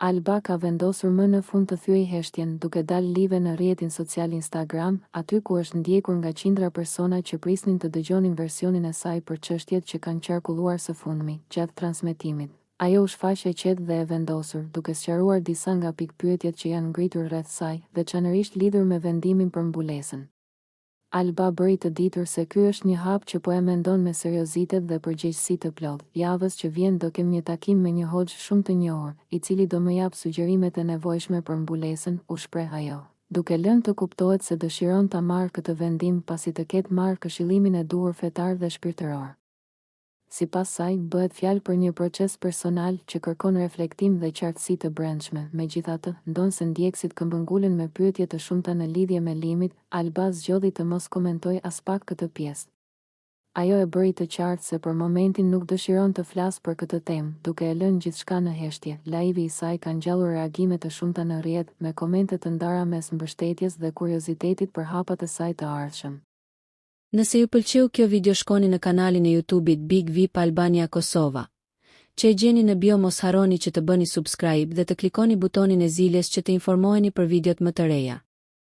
Alba ka vendosur më në fund të thyej heshtjen duke dalë live në rrjetin social Instagram, aty ku është ndjekur nga qindra persona që prisnin të dëgjonin versionin e saj për çështjet që kanë qarkulluar së fundmi gjatë transmetimit. Ajo u shfaq e qetë dhe e vendosur, duke sqaruar disa nga pikpyetjet që janë ngritur rreth saj, veçanërisht lidhur me vendimin për mbulesën. Alba bëri të ditur se ky është një hap që po e mendon me seriozitet dhe përgjegjësi të plotë. Javës që vjen do kem një takim me një hoxh shumë të njohur, i cili do më jap sugjerimet e nevojshme për mbulesën, u shpreh ajo, duke lënë të kuptohet se dëshiron ta marrë këtë vendim pasi të ketë marrë këshillimin e duhur fetar dhe shpirtëror. Sipas saj, bëhet fjalë për një proces personal që kërkon reflektim dhe qartësi të brendshme. Megjithatë, ndonse ndjekësit këmbëngulen me pyetje të shumta në lidhje me limit, Alba zgjodhi të mos komentoj as pak këtë pjesë. Ajo e bëri të qartë se për momentin nuk dëshiron të flasë për këtë temë, duke e lënë gjithçka në heshtje. Lajvi i saj ka ngjallur reagime të shumta në rrjet, me komente të ndara mes mbështetjes dhe kuriozitetit për hapat e saj të ardhshëm. Nëse ju pëlqeu kjo video, shkoni në kanalin e YouTube-it Big VIP Albania Kosova, që e gjeni në bio. Mos harroni që të bëni subscribe dhe të klikoni butonin e ziljes që të informoheni për videot më të reja.